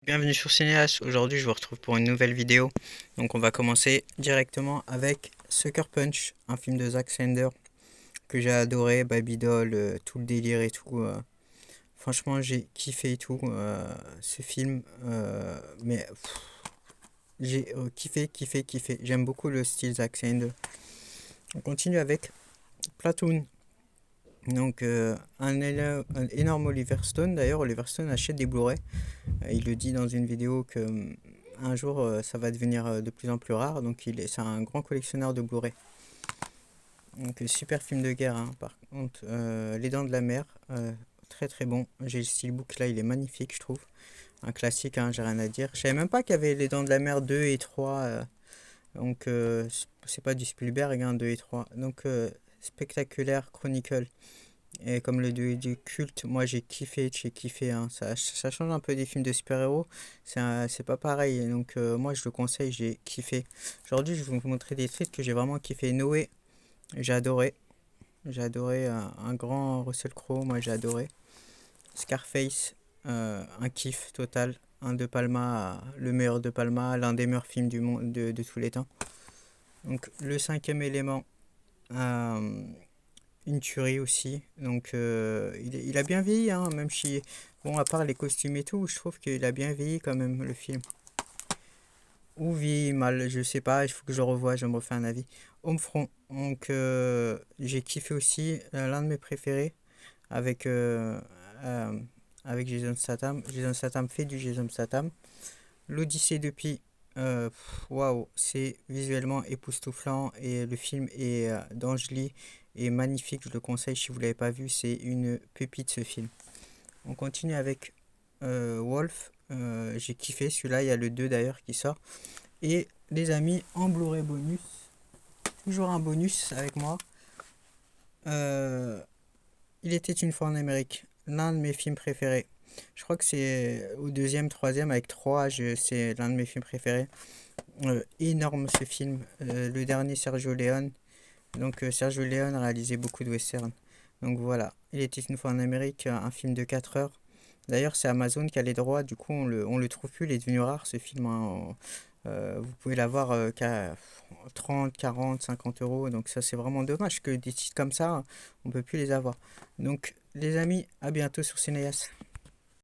Bienvenue sur Cinéas. Aujourd'hui, je vous retrouve pour une nouvelle vidéo. Donc, on va commencer directement avec Sucker Punch, un film de Zack Snyder que j'ai adoré, Babydol, tout le délire et tout. Franchement, j'ai kiffé et tout ce film. Mais j'ai kiffé. J'aime beaucoup le style Zack Snyder. On continue avec Platoon. Donc, un énorme Oliver Stone. D'ailleurs, Oliver Stone achète des Blu-ray. Il le dit dans une vidéo que un jour ça va devenir de plus en plus rare. Donc c'est un grand collectionneur de Blu-ray. Donc super film de guerre, hein. Par contre, Les Dents de la Mer, très très bon. J'ai le steelbook là, il est magnifique, je trouve. Un classique, hein, j'ai rien à dire. Je savais même pas qu'il y avait Les Dents de la Mer 2 et 3. Donc c'est pas du Spielberg, hein, 2 et 3. Donc spectaculaire Chronicle. Et comme le du culte, moi j'ai kiffé, hein. Ça change un peu des films de super-héros, c'est pas pareil, donc moi je le conseille, j'ai kiffé. Aujourd'hui je vais vous montrer des trucs que j'ai vraiment kiffé. Noé, j'ai adoré, un grand Russell Crowe, moi j'ai adoré. Scarface, un kiff total, un De Palma, le meilleur De Palma, l'un des meilleurs films du monde de tous les temps. Donc le cinquième élément, euh, une tuerie aussi. Donc il a bien vieilli, hein, même si, bon, à part les costumes et tout, je trouve qu'il a bien vieilli quand même le film. Ou vieilli mal, je sais pas, il faut que je revoie, je me refais un avis. Homefront, donc j'ai kiffé aussi, l'un de mes préférés, avec, euh, avec Jason Statham. Jason Statham fait du Jason Statham. L'Odyssée de Pi, waouh, c'est visuellement époustouflant et le film est d'Angely et magnifique, je le conseille si vous l'avez pas vu, c'est une pépite ce film. On continue avec Wolf, j'ai kiffé celui-là, il y a le 2 d'ailleurs qui sort. Et les amis, en Blu-ray bonus, toujours un bonus avec moi. Euh, Il était une fois en Amérique, l'un de mes films préférés. Je crois que c'est au deuxième, troisième, avec 3, c'est l'un de mes films préférés. Énorme ce film. Le dernier Sergio Leone. Donc Sergio Leone a réalisé beaucoup de westerns. Donc voilà, il était une fois en Amérique, un film de 4 heures. D'ailleurs, c'est Amazon qui a les droits, du coup on le trouve plus, il est devenu rare ce film, hein. Vous pouvez l'avoir qu'à 30, 40, 50 euros. Donc ça c'est vraiment dommage que des titres comme ça, on peut plus les avoir. Donc les amis, à bientôt sur Cinéas.